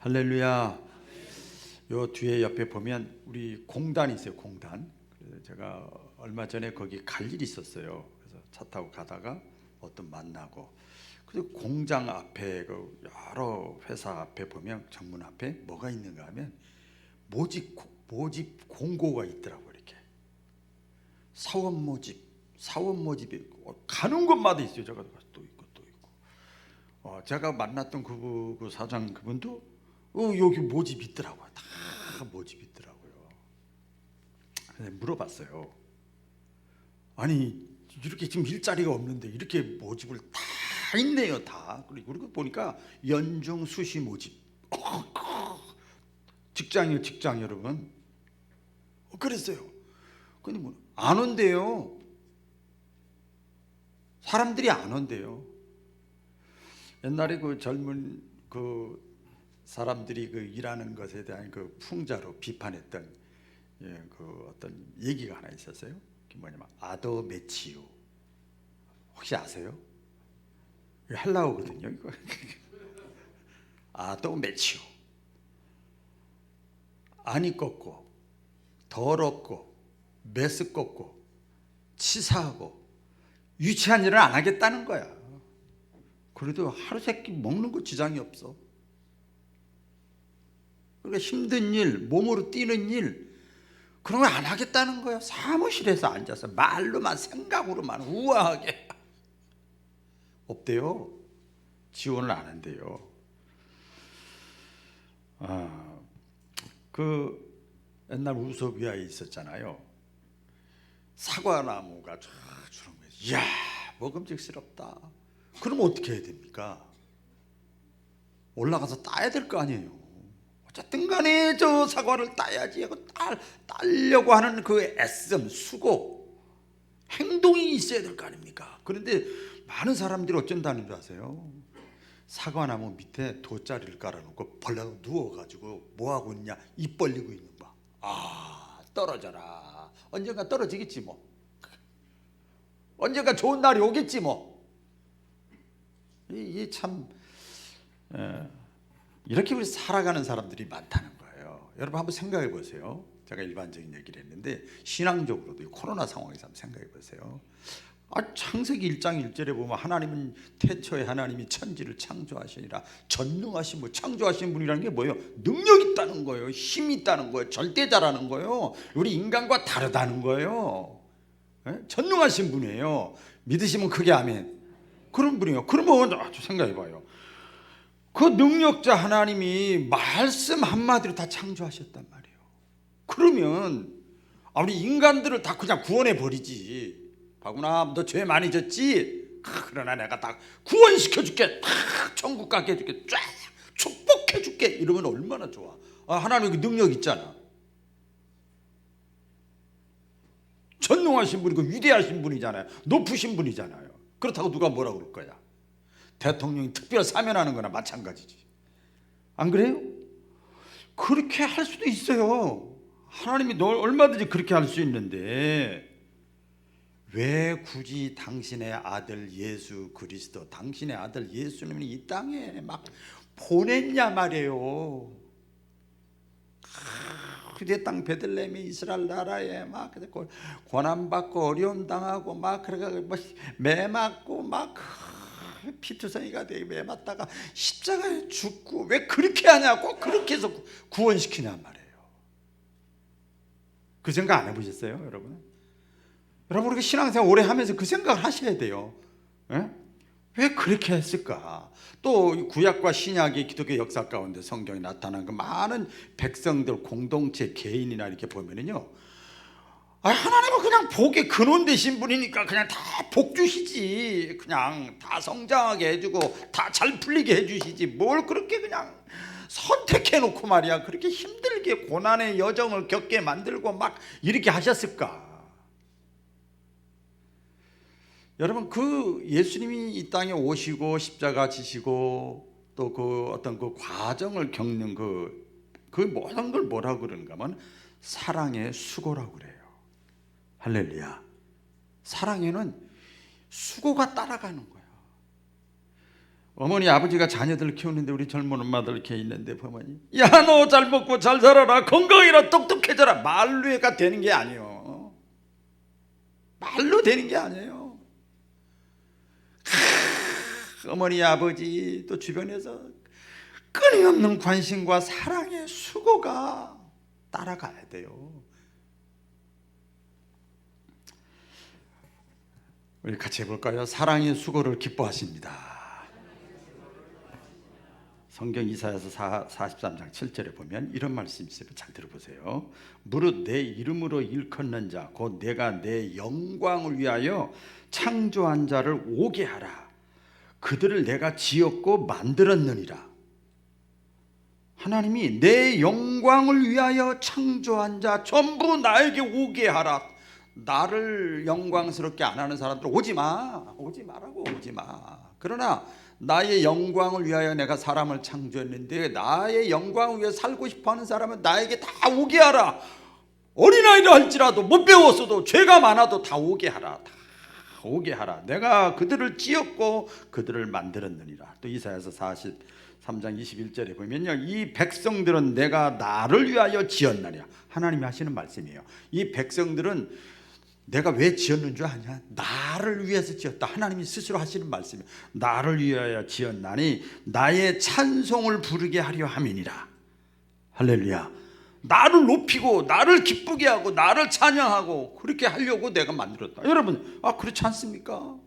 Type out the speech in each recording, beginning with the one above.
할렐루야. 요 뒤에 옆에 보면 우리 공단이 있어요. 공단. 그래서 제가 얼마 전에 거기 갈 일이 있었어요. 그래서 차 타고 가다가 어떤 만나고, 그리고 공장 앞에 그 여러 회사 앞에 보면 정문 앞에 뭐가 있는가 하면 모집 공고가 있더라고. 이렇게 사원 모집이 가는 곳마다 있어요. 제가 또 있고 또 있고. 제가 만났던 그 사장 그분도 여기 모집 있더라고요. 다 모집 있더라고요. 그래서 물어봤어요. 아니 이렇게 지금 일자리가 없는데 이렇게 모집을 다 있네요. 다. 그리고 보니까 연중 수시 모집. 직장이요, 직장 여러분. 그랬어요. 근데 뭐 안 온대요. 사람들이 안 온대요. 옛날에 그 젊은 그 사람들이 그 일하는 것에 대한 그 풍자로 비판했던 그 어떤 얘기가 하나 있었어요. 그게 뭐냐면 아더 매치유. 혹시 아세요? 이거 헬라어거든요. 이거 아더 매치유. 안이 꺾고 더럽고 메스껍고 치사하고 유치한 일을 안 하겠다는 거야. 그래도 하루 세끼 먹는 거 지장이 없어. 그러니까 힘든 일, 몸으로 뛰는 일, 그런 거 안 하겠다는 거예요. 사무실에서 앉아서 말로만 생각으로만 우아하게. 없대요. 지원을 안 한대요. 그 옛날 우소비아에 있었잖아요. 사과나무가 쫙 주는 거예요. 이야, 먹음직스럽다. 그럼 어떻게 해야 됩니까? 올라가서 따야 될 거 아니에요. 어쨌든 간에 저 사과를 따야지 하고 따려고 하는 그 애씀, 수고, 행동이 있어야 될 거 아닙니까? 그런데 많은 사람들이 어쩐다는 줄 아세요? 사과나무 밑에 돗자리를 깔아놓고 벌레가 누워가지고 뭐하고 있냐? 입 벌리고 있는 거야. 떨어져라. 언젠가 떨어지겠지 뭐. 언젠가 좋은 날이 오겠지 뭐. 이게 참 이렇게 우리 살아가는 사람들이 많다는 거예요. 여러분 한번 생각해 보세요. 제가 일반적인 얘기를 했는데 신앙적으로도 코로나 상황에서 한번 생각해 보세요. 창세기 1장 1절에 보면 하나님은 태초에 하나님이 천지를 창조하시니라. 전능하신 분, 창조하신 분이라는 게 뭐예요? 능력 있다는 거예요. 힘이 있다는 거예요. 절대자라는 거예요. 우리 인간과 다르다는 거예요. 전능하신 분이에요. 믿으시면 크게 아멘. 그런 분이에요. 그러면 생각해 봐요. 그 능력자 하나님이 말씀 한마디로 다 창조하셨단 말이에요. 그러면 우리 인간들을 다 그냥 구원해 버리지. 바구나, 너 죄 많이 졌지? 그러나 내가 다 구원시켜 줄게. 다 천국 가게 해줄게. 쫙 축복해 줄게. 이러면 얼마나 좋아. 하나님 그 능력 있잖아. 전능하신 분이고 위대하신 분이잖아요. 높으신 분이잖아요. 그렇다고 누가 뭐라 그럴 거야? 대통령이 특별 사면하는 거나 마찬가지지. 안 그래요? 그렇게 할 수도 있어요. 하나님이 너 얼마든지 그렇게 할 수 있는데 왜 굳이 당신의 아들 예수 그리스도, 당신의 아들 예수님을 이 땅에 막 보냈냐 말이에요. 내 땅 베들레헴 이스라엘 나라에 막 고난받고 어려움 당하고 막 그래가지고 매 맞고 막 피투성이가 되게 매 맞다가 십자가에 죽고 왜 그렇게 하냐고 그렇게 해서 구원시키냐 말이에요. 그 생각 안 해보셨어요, 여러분? 여러분 우리가 신앙생활 오래 하면서 그 생각을 하셔야 돼요. 왜 그렇게 했을까? 또 구약과 신약의 기독교 역사 가운데 성경에 나타난 그 많은 백성들 공동체 개인이나 이렇게 보면은요, 하나님은 그냥 복의 근원 되신 분이니까 그냥 다 복 주시지. 그냥 다 성장하게 해주고 다 잘 풀리게 해주시지. 뭘 그렇게 그냥 선택해 놓고 말이야 그렇게 힘들게 고난의 여정을 겪게 만들고 막 이렇게 하셨을까? 여러분 그 예수님이 이 땅에 오시고 십자가 지시고 또 그 어떤 그 과정을 겪는 그 모든 걸 뭐라고 그러는가 하면 사랑의 수고라고 그래요. 할렐루야. 사랑에는 수고가 따라가는 거야. 어머니 아버지가 자녀들 키우는데 우리 젊은 엄마들 이렇게 있는데 보면 야 너 잘 먹고 잘 살아라 건강해라 똑똑해져라 말로가 되는 게 아니에요. 말로 되는 게 아니에요. 어머니 아버지 또 주변에서 끊임없는 관심과 사랑의 수고가 따라가야 돼요. 우리 같이 해볼까요? 사랑의 수고를 기뻐하십니다. 성경 이사야서 43장 7절에 보면 이런 말씀이 있어요. 잘 들어보세요. 무릇 내 이름으로 일컫는 자 곧 내가 내 영광을 위하여 창조한 자를 오게 하라. 그들을 내가 지었고 만들었느니라. 하나님이 내 영광을 위하여 창조한 자 전부 나에게 오게 하라. 나를 영광스럽게 안 하는 사람들 오지 마. 오지 마라고. 오지 마. 그러나 나의 영광을 위하여 내가 사람을 창조했는데 나의 영광을 위해 살고 싶어하는 사람은 나에게 다 오게 하라. 어린아이라 할지라도 못 배웠어도 죄가 많아도 다 오게 하라. 다 오게 하라. 내가 그들을 지었고 그들을 만들었느니라. 또 이사야서 43장 21절에 보면요, 이 백성들은 내가 나를 위하여 지었느냐. 하나님이 하시는 말씀이에요. 이 백성들은 내가 왜 지었는 줄 아냐? 나를 위해서 지었다. 하나님이 스스로 하시는 말씀이에요. 나를 위하여 지었나니 나의 찬송을 부르게 하려 함이니라. 할렐루야. 나를 높이고 나를 기쁘게 하고 나를 찬양하고 그렇게 하려고 내가 만들었다. 여러분, 그렇지 않습니까? 그렇잖아요.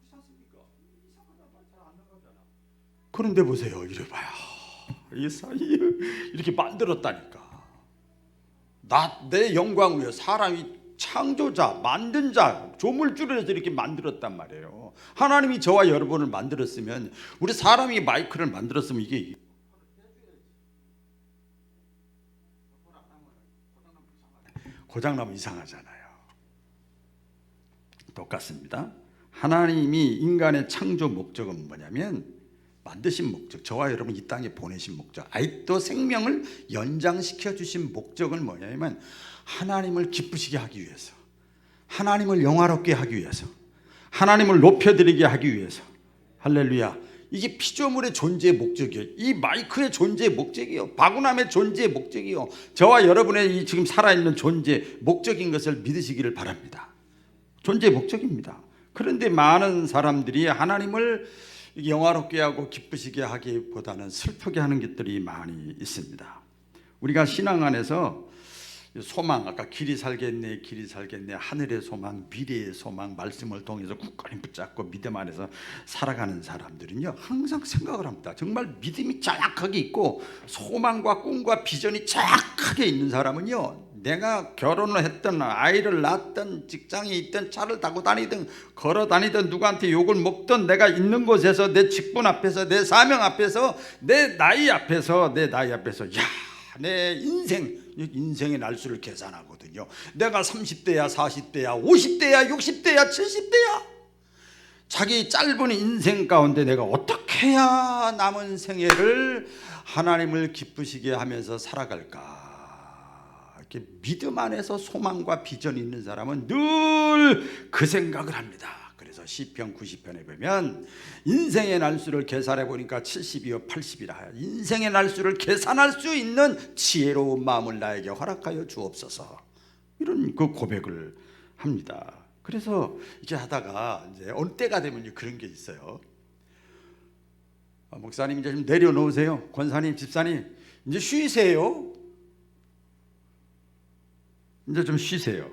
그렇지 않습니까? 이상하다 말 잘 안 나가잖아. 그런데 보세요. 이래 봐요. 이 사이에 이렇게 만들었다니까. 내 영광을 위해 사람이 창조자, 만든 자, 조물주를 해서 이렇게 만들었단 말이에요. 하나님이 저와 여러분을 만들었으면, 우리 사람이 마이크를 만들었으면 이게 고장나면 이상하잖아요. 똑같습니다. 하나님이 인간의 창조 목적은 뭐냐면, 만드신 목적, 저와 여러분 이 땅에 보내신 목적, 아직도 생명을 연장시켜 주신 목적은 뭐냐면 하나님을 기쁘시게 하기 위해서, 하나님을 영화롭게 하기 위해서, 하나님을 높여드리게 하기 위해서. 할렐루야. 이게 피조물의 존재의 목적이에요. 이 마이크의 존재의 목적이에요. 바구남의 존재의 목적이에요. 저와 여러분의 이 지금 살아있는 존재 목적인 것을 믿으시기를 바랍니다. 존재의 목적입니다. 그런데 많은 사람들이 하나님을 영화롭게 하고 기쁘시게 하기보다는 슬프게 하는 것들이 많이 있습니다. 우리가 신앙 안에서 소망, 아까 길이 살겠네, 길이 살겠네, 하늘의 소망, 미래의 소망, 말씀을 통해서 굳건히 붙잡고 믿음 안에서 살아가는 사람들은요, 항상 생각을 합니다. 정말 믿음이 정확하게 있고 소망과 꿈과 비전이 정확하게 있는 사람은요, 내가 결혼을 했든 아이를 낳든 직장에 있든 차를 타고 다니든 걸어 다니든 누구한테 욕을 먹든 내가 있는 곳에서 내 직분 앞에서 내 사명 앞에서 내 나이 앞에서 야, 내 인생의 날수를 계산하거든요. 내가 30대야 40대야 50대야 60대야 70대야 자기 짧은 인생 가운데 내가 어떻게 해야 남은 생애를 하나님을 기쁘시게 하면서 살아갈까. 이렇게 믿음 안에서 소망과 비전이 있는 사람은 늘 그 생각을 합니다. 그래서 시편 90편에 보면 인생의 날수를 계산해 보니까 70이요 80이라. 인생의 날수를 계산할 수 있는 지혜로운 마음을 나에게 허락하여 주옵소서. 이런 그 고백을 합니다. 그래서 이렇게 하다가 이제 어느 때가 되면 그런 게 있어요. 목사님 이제 좀 내려놓으세요. 권사님, 집사님 이제 쉬세요. 이제 좀 쉬세요.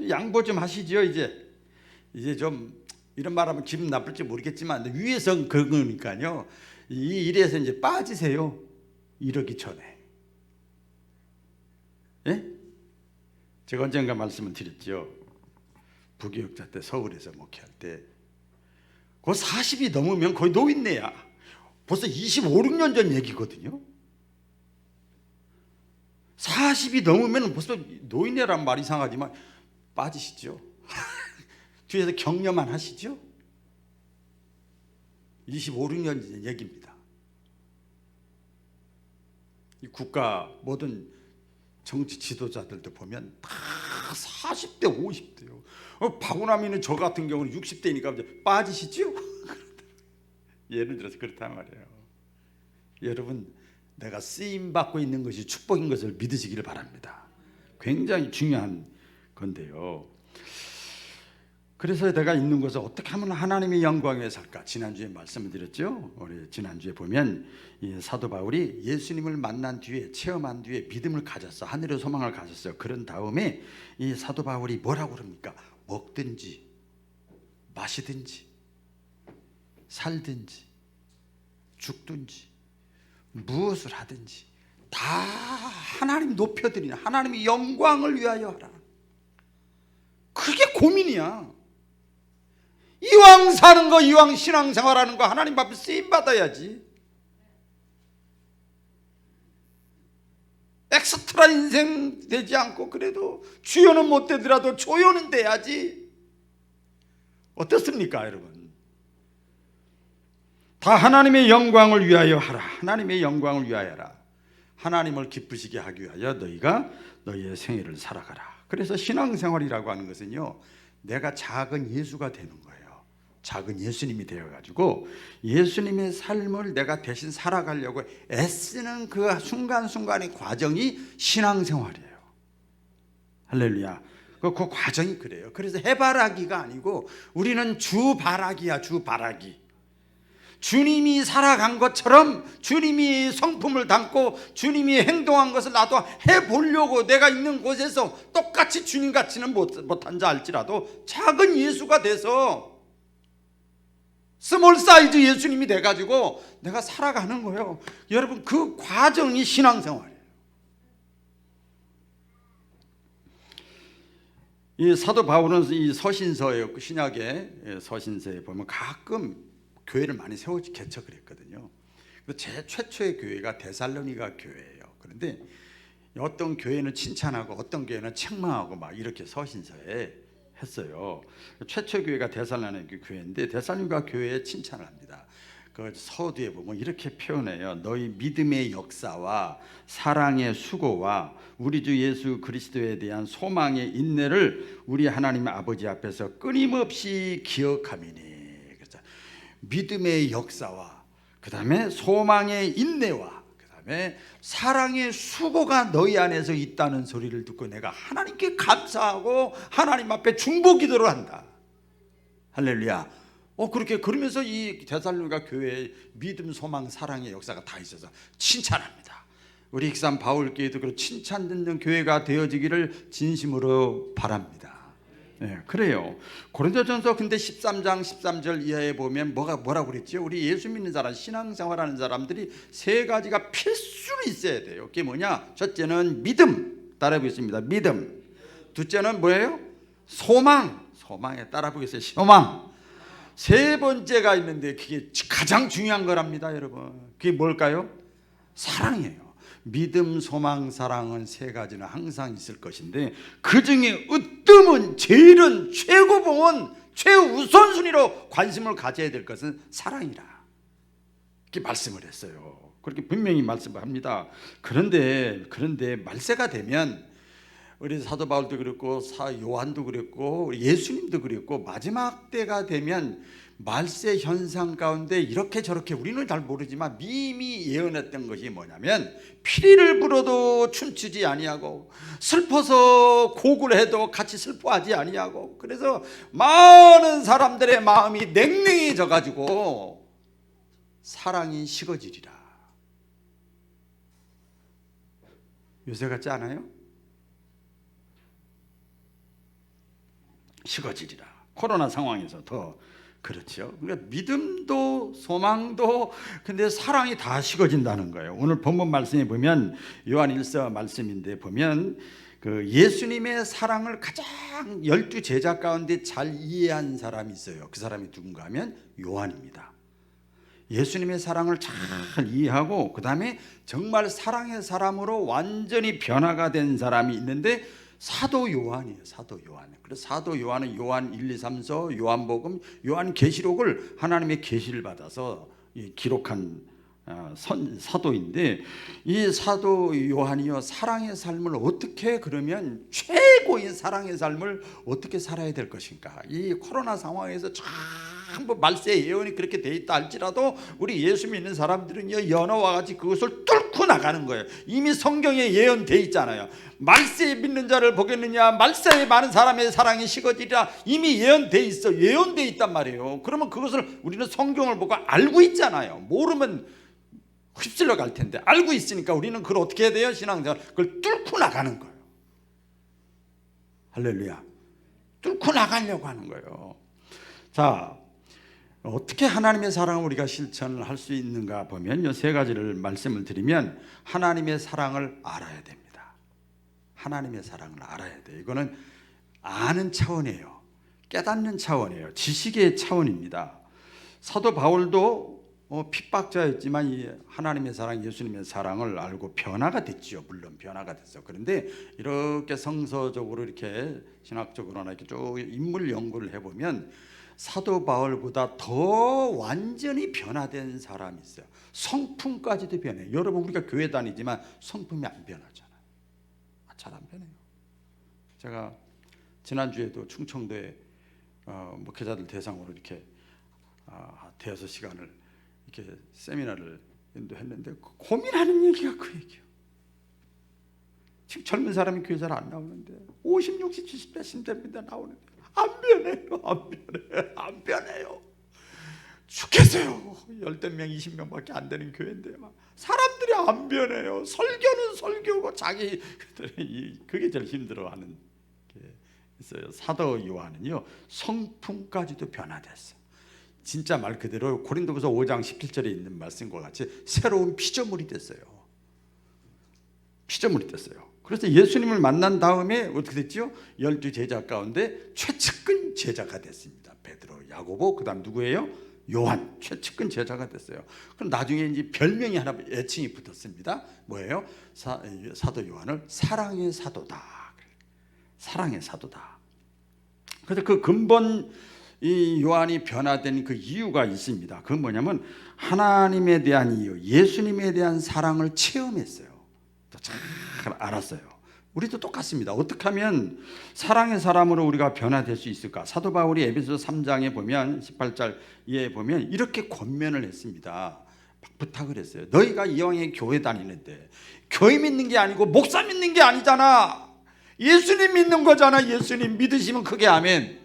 양보 좀 하시죠. 이제 좀 이런 말하면 기분 나쁠지 모르겠지만 위에서 그런 거니까요. 이 일에서 이제 빠지세요. 이러기 전에. 예? 제가 언젠가 말씀을 드렸죠. 부교육자 때 서울에서 목회할 때 그 40이 넘으면 거의 노인네야. 벌써 25, 6년 전 얘기거든요. 40이 넘으면 벌써 노인네란 말 이상하지만 빠지시죠. 뒤에서 격려만 하시죠. 25, 6년 전 얘기입니다. 이 국가 모든 정치 지도자들도 보면 다 40대, 50대요. 바구나미는 저 같은 경우는 60대니까 빠지시죠? 예를 들어서 그렇단 말이에요. 여러분, 내가 쓰임 받고 있는 것이 축복인 것을 믿으시기를 바랍니다. 굉장히 중요한 건데요. 그래서 내가 있는 것을 어떻게 하면 하나님의 영광 위에 살까? 지난주에 말씀을 드렸죠. 우리 지난주에 보면 이 사도 바울이 예수님을 만난 뒤에, 체험한 뒤에 믿음을 가졌어. 하늘의 소망을 가졌어요. 그런 다음에 이 사도 바울이 뭐라고 그럽니까? 먹든지 마시든지 살든지 죽든지 무엇을 하든지 다 하나님 높여드리는 하나님의 영광을 위하여 하라. 그게 고민이야. 이왕 사는 거, 이왕 신앙생활하는 거 하나님 앞에 쓰임 받아야지. 엑스트라 인생 되지 않고 그래도 주요는 못 되더라도 조요는 돼야지. 어떻습니까, 여러분? 다 하나님의 영광을 위하여 하라. 하나님의 영광을 위하여 하라. 하나님을 기쁘시게 하기 위하여 너희가 너희의 생애를 살아가라. 그래서 신앙생활이라고 하는 것은요, 내가 작은 예수가 되는 거예요. 작은 예수님이 되어가지고 예수님의 삶을 내가 대신 살아가려고 애쓰는 그 순간순간의 과정이 신앙생활이에요. 할렐루야. 그 과정이 그래요. 그래서 해바라기가 아니고 우리는 주바라기야. 주바라기. 주님이 살아간 것처럼 주님이 성품을 담고 주님이 행동한 것을 나도 해보려고 내가 있는 곳에서 똑같이 주님같이는 못한 자 알지라도 작은 예수가 돼서 스몰 사이즈 예수님이 돼가지고 내가 살아가는 거예요. 여러분, 그 과정이 신앙생활이에요. 이 사도 바울은 이 서신서에, 신약의 서신서에 보면 가끔 교회를 많이 세워 개척을 했거든요. 제 최초의 교회가 데살로니가 교회예요. 그런데 어떤 교회는 칭찬하고 어떤 교회는 책망하고 막 이렇게 서신서에 했어요. 최초 교회가 데살로니가 교회인데 데살로니가 교회에 칭찬을 합니다. 그 서두에 보면 이렇게 표현해요. 너희 믿음의 역사와 사랑의 수고와 우리 주 예수 그리스도에 대한 소망의 인내를 우리 하나님 아버지 앞에서 끊임없이 기억하미니. 그래서 믿음의 역사와 그 다음에 소망의 인내와 그 다음에 사랑의 수고가 너희 안에서 있다는 소리를 듣고 내가 하나님께 감사하고 하나님 앞에 중보기도를 한다. 할렐루야. 그렇게 그러면서 이 데살로니가 교회에 믿음, 소망, 사랑의 역사가 다 있어서 칭찬합니다. 우리 익산 바울교회도 그런 칭찬 듣는 교회가 되어지기를 진심으로 바랍니다. 네, 그래요. 고린도전서 근데 13장 13절 이하에 보면 뭐라고 그랬죠? 우리 예수 믿는 사람, 신앙생활하는 사람들이 세 가지가 필수로 있어야 돼요. 그게 뭐냐? 첫째는 믿음, 따라해보겠습니다. 믿음. 둘째는 뭐예요? 소망에 따라해보겠어요. 소망. 세 번째가 있는데 그게 가장 중요한 거랍니다, 여러분. 그게 뭘까요? 사랑이에요. 믿음, 소망, 사랑은 세 가지는 항상 있을 것인데 그 중에 으뜸은, 제일은, 최고봉은, 최우선순위로 관심을 가져야 될 것은 사랑이라. 이렇게 말씀을 했어요. 그렇게 분명히 말씀을 합니다. 그런데 말세가 되면 우리 사도 바울도 그랬고 요한도 그랬고 예수님도 그랬고 마지막 때가 되면 말세 현상 가운데 이렇게 저렇게 우리는 잘 모르지만 미리 예언했던 것이 뭐냐면 피리를 불어도 춤추지 아니하고 슬퍼서 곡을 해도 같이 슬퍼하지 아니하고 그래서 많은 사람들의 마음이 냉랭해져 가지고 사랑이 식어지리라. 요새 같지 않아요? 식어지리라. 코로나 상황에서 더 그렇죠. 그러니까 믿음도 소망도 근데 사랑이 다 식어진다는 거예요. 오늘 본문 말씀에 보면 요한 1서 말씀인데 보면 그 예수님의 사랑을 가장 12제자 가운데 잘 이해한 사람이 있어요. 그 사람이 누군가 하면 요한입니다. 예수님의 사랑을 잘 이해하고 그 다음에 정말 사랑의 사람으로 완전히 변화가 된 사람이 있는데 사도 요한이에요. 사도 요한. 그래서 사도 요한은 요한 1, 2, 3서, 요한복음, 요한계시록을 하나님의 계시를 받아서 기록한 사도인데 이 사도 요한이요 사랑의 삶을 어떻게 그러면 최고인 사랑의 삶을 어떻게 살아야 될 것인가. 이 코로나 상황에서 전부 말세 예언이 그렇게 돼 있다 할지라도 우리 예수 믿는 사람들은요 연어와 같이 그것을 뚫고 나가는 거예요. 이미 성경에 예언돼 있잖아요. 말세에 믿는 자를 보겠느냐, 말세에 많은 사람의 사랑이 식어지리라. 이미 예언돼 있어. 예언돼 있단 말이에요. 그러면 그것을 우리는 성경을 보고 알고 있잖아요. 모르면 휩쓸려 갈 텐데 알고 있으니까 우리는 그걸 어떻게 해야 돼요? 신앙생활 그걸 뚫고 나가는 거예요. 할렐루야. 뚫고 나가려고 하는 거예요. 자, 어떻게 하나님의 사랑을 우리가 실천을 할 수 있는가 보면 세 가지를 말씀을 드리면 하나님의 사랑을 알아야 됩니다. 하나님의 사랑을 알아야 돼요. 이거는 아는 차원이에요. 깨닫는 차원이에요. 지식의 차원입니다. 사도 바울도 핍박자였지만 이 하나님의 사랑, 예수님의 사랑을 알고 변화가 됐지요. 물론 변화가 됐어. 그런데 이렇게 성서적으로 이렇게 신학적으로나 이렇게 쭉 인물 연구를 해보면 사도 바울보다 더 완전히 변화된 사람이 있어요. 성품까지도 변해요. 여러분 우리가 교회 다니지만 성품이 안 변하잖아요. 잘 안 변해요. 제가 지난주에도 충청도에 목회자들 대상으로 이렇게 대여섯 시간을 이렇게 세미나를 인도했는데 고민하는 얘기가 그 얘기예요. 지금 젊은 사람이 교회 잘 안 나오는데 50, 60, 70대쯤 됩니다. 나오는데 안 변해요. 안 변해요. 죽겠어요. 10명, 20명밖에 안 되는 교회인데 막 사람들이 안 변해요. 설교는 설교고 자기들이 그게 제일 힘들어하는 게 있어요. 사도 요한은요 성품까지도 변화됐어요. 진짜 말 그대로 고린도후서 5장 17절에 있는 말씀과 같이 새로운 피조물이 됐어요. 피조물이 됐어요. 그래서 예수님을 만난 다음에 어떻게 됐죠? 12 제자 가운데 최측근 제자가 됐습니다. 베드로, 야고보, 그다음 누구예요? 요한, 최측근 제자가 됐어요. 그럼 나중에 이제 별명이 하나 애칭이 붙었습니다. 뭐예요? 사도 요한을 사랑의 사도다. 사랑의 사도다. 그래서 그 근본 이 요한이 변화된 그 이유가 있습니다. 그건 뭐냐면 하나님에 대한 이유, 예수님에 대한 사랑을 체험했어요. 잘 알았어요. 우리도 똑같습니다. 어떻게 하면 사랑의 사람으로 우리가 변화될 수 있을까? 사도 바울이 에베소서 3장에 보면 18절에 보면 이렇게 권면을 했습니다. 부탁을 했어요. 너희가 이왕에 교회 다니는데 교회 믿는 게 아니고 목사 믿는 게 아니잖아. 예수님 믿는 거잖아. 예수님 믿으시면 크게 아멘.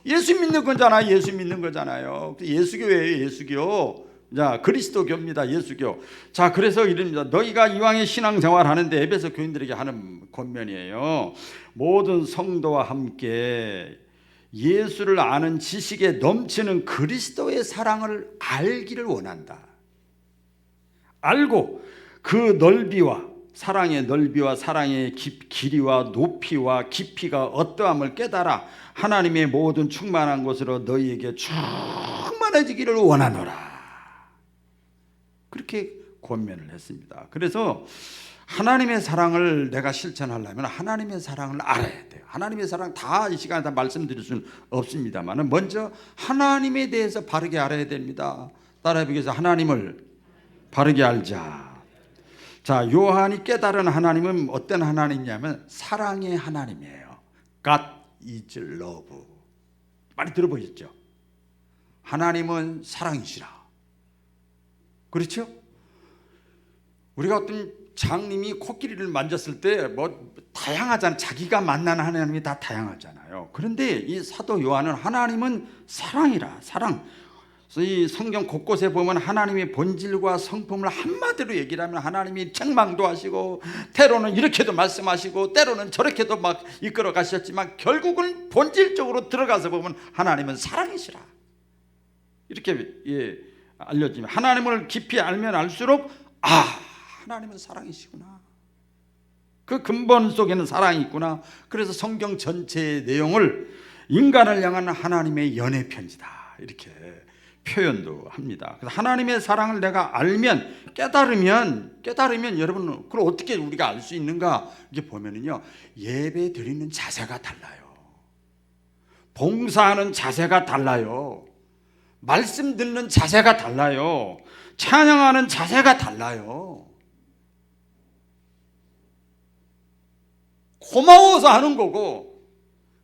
예수 믿는 거잖아. 예수 믿는 거잖아요. 예수교예요. 예수교. 자, 그리스도교입니다. 예수교. 자, 그래서 이릅니다. 너희가 이왕에 신앙생활 하는데 에베소 교인들에게 하는 권면이에요. 모든 성도와 함께 예수를 아는 지식에 넘치는 그리스도의 사랑을 알기를 원한다. 알고 그 넓이와 사랑의 넓이와 사랑의 길이와 높이와 깊이가 어떠함을 깨달아 하나님의 모든 충만한 것으로 너희에게 충만해지기를 원하노라. 그렇게 권면을 했습니다. 그래서 하나님의 사랑을 내가 실천하려면 하나님의 사랑을 알아야 돼요. 하나님의 사랑 다 이 시간에 다 말씀드릴 수는 없습니다만 먼저 하나님에 대해서 바르게 알아야 됩니다. 따라해 보겠습니다. 하나님을 바르게 알자. 자, 요한이 깨달은 하나님은 어떤 하나님이냐면 사랑의 하나님이에요. God is love. 많이 들어보셨죠? 하나님은 사랑이시라. 그렇죠? 우리가 어떤 장님이 코끼리를 만졌을 때 뭐 다양하잖아요. 자기가 만나는 하나님이 다 다양하잖아요. 그런데 이 사도 요한은 하나님은 사랑이라. 사랑. 이 성경 곳곳에 보면 하나님의 본질과 성품을 한마디로 얘기를 하면 하나님이 책망도 하시고 때로는 이렇게도 말씀하시고 때로는 저렇게도 막 이끌어 가셨지만 결국은 본질적으로 들어가서 보면 하나님은 사랑이시라. 이렇게 알려지면 하나님을 깊이 알면 알수록 하나님은 사랑이시구나. 그 근본 속에는 사랑이 있구나. 그래서 성경 전체의 내용을 인간을 향한 하나님의 연애 편지다. 이렇게 표현도 합니다. 그래서 하나님의 사랑을 내가 알면 깨달으면 여러분 그걸 어떻게 우리가 알 수 있는가? 이게 보면은요 예배 드리는 자세가 달라요. 봉사하는 자세가 달라요. 말씀 듣는 자세가 달라요. 찬양하는 자세가 달라요. 고마워서 하는 거고,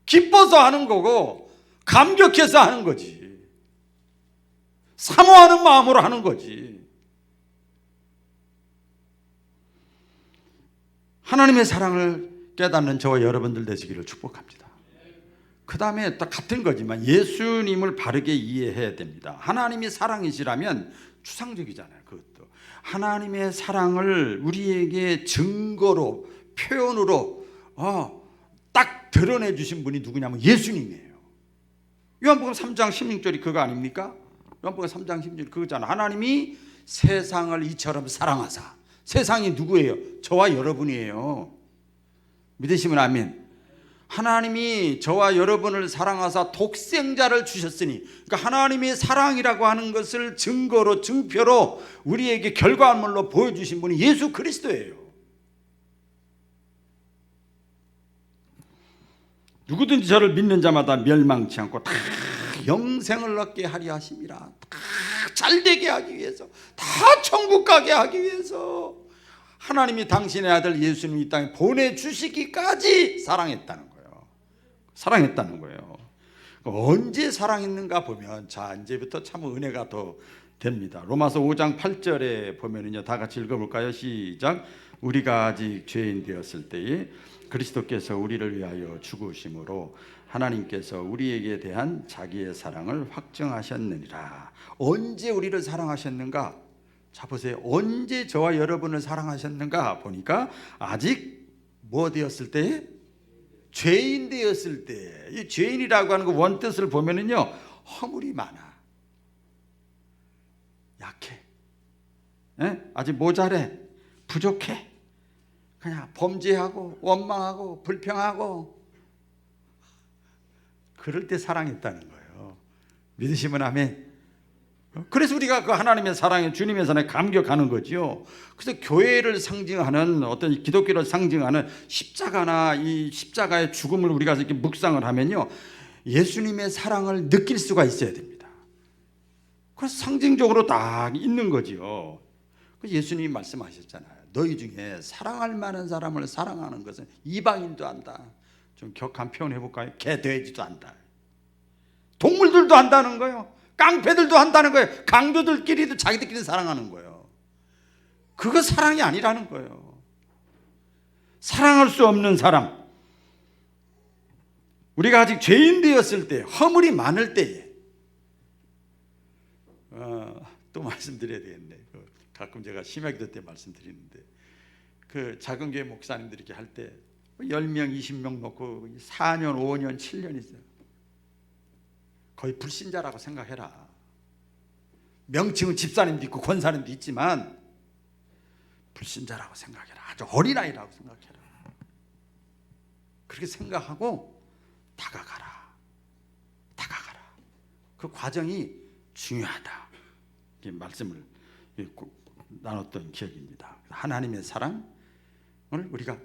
기뻐서 하는 거고, 감격해서 하는 거지. 사모하는 마음으로 하는 거지. 하나님의 사랑을 깨닫는 저와 여러분들 되시기를 축복합니다. 그 다음에 또 같은 거지만 예수님을 바르게 이해해야 됩니다. 하나님이 사랑이시라면 추상적이잖아요. 그것도 하나님의 사랑을 우리에게 증거로, 표현으로 딱 드러내 주신 분이 누구냐면 예수님이에요. 요한복음 3장 16절이 그거 아닙니까? 요한복음 3장 16절 그거잖아. 하나님이 세상을 이처럼 사랑하사. 세상이 누구예요? 저와 여러분이에요. 믿으시면 아멘. 하나님이 저와 여러분을 사랑하사 독생자를 주셨으니, 그러니까 하나님의 사랑이라고 하는 것을 증거로, 증표로 우리에게 결과물로 보여주신 분이 예수 그리스도예요. 누구든지 저를 믿는 자마다 멸망치 않고 다 영생을 얻게 하려 하심이라. 다 잘되게 하기 위해서, 다 천국 가게 하기 위해서 하나님이 당신의 아들 예수님을 이 땅에 보내주시기까지 사랑했다는 거예요. 사랑했다는 거예요. 언제 사랑했는가 보면, 자, 이제부터 참 은혜가 더 됩니다. 로마서 5장 8절에 보면은요, 다 같이 읽어볼까요? 시작. 우리가 아직 죄인 되었을 때에 그리스도께서 우리를 위하여 죽으심으로 하나님께서 우리에게 대한 자기의 사랑을 확증하셨느니라. 언제 우리를 사랑하셨는가? 자, 보세요. 언제 저와 여러분을 사랑하셨는가 보니까 아직 뭐 되었을 때? 죄인 되었을 때. 이 죄인이라고 하는 그 원뜻을 보면은요, 허물이 많아, 약해, 아직 모자래, 부족해, 그냥 범죄하고 원망하고 불평하고, 그럴 때 사랑했다는 거예요. 믿으시면 아멘. 그래서 우리가 그 하나님의 사랑에, 주님의 사랑에 감격하는 거지요. 그래서 교회를 상징하는, 어떤 기독교를 상징하는 십자가나 이 십자가의 죽음을 우리가 이렇게 묵상을 하면요, 예수님의 사랑을 느낄 수가 있어야 됩니다. 그래서 상징적으로 딱 있는 거지요. 예수님이 말씀하셨잖아요. 너희 중에 사랑할 만한 사람을 사랑하는 것은 이방인도 한다. 좀 격한 표현 해볼까요? 개, 돼지도 한다. 동물들도 한다는 거예요. 깡패들도 한다는 거예요. 강도들끼리도 자기들끼리 사랑하는 거예요. 그거 사랑이 아니라는 거예요. 사랑할 수 없는 사람, 우리가 아직 죄인 되었을 때, 허물이 많을 때에, 또 말씀드려야 되겠네. 가끔 제가 심야기도 때 말씀드리는데, 그 작은 교회 목사님들이 이렇게 할 때 10명, 20명 놓고 4년, 5년, 7년 있어요. 거의 불신자라고 생각해라. 명칭은 집사님도 있고 권사님도 있지만 불신자라고 생각해라. 아주 어린아이라고 생각해라. 그렇게 생각하고 다가가라. 다가가라. 그 과정이 중요하다. 이렇게 말씀을 나눴던 기억입니다. 하나님의 사랑을 우리가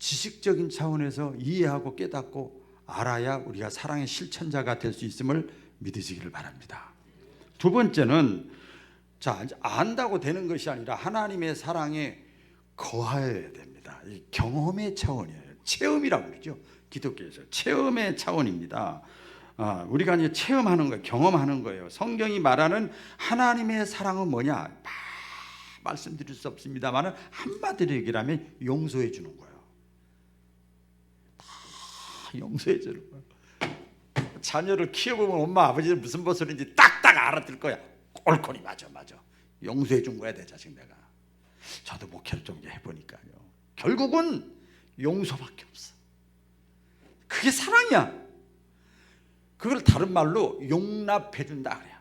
지식적인 차원에서 이해하고 깨닫고 알아야 우리가 사랑의 실천자가 될 수 있음을 믿으시기를 바랍니다. 두 번째는, 자, 안다고 되는 것이 아니라 하나님의 사랑에 거하여야 됩니다. 이 경험의 차원이에요. 체험이라고 그러죠. 기독교에서 체험의 차원입니다. 우리가 이제 체험하는 거예요. 경험하는 거예요. 성경이 말하는 하나님의 사랑은 뭐냐? 말씀드릴 수 없습니다만 한마디로 얘기하면 용서해 주는 거예요. 용서해 주는 거예요. 자녀를 키워보면 엄마 아버지는 무슨 모습인지 딱딱 알아들 거야. 꼴꼴이 맞아. 용서해 준 거야, 내 자식 내가. 저도 목회를 좀 해보니까요, 결국은 용서밖에 없어. 그게 사랑이야. 그걸 다른 말로 용납해 준다 그래요.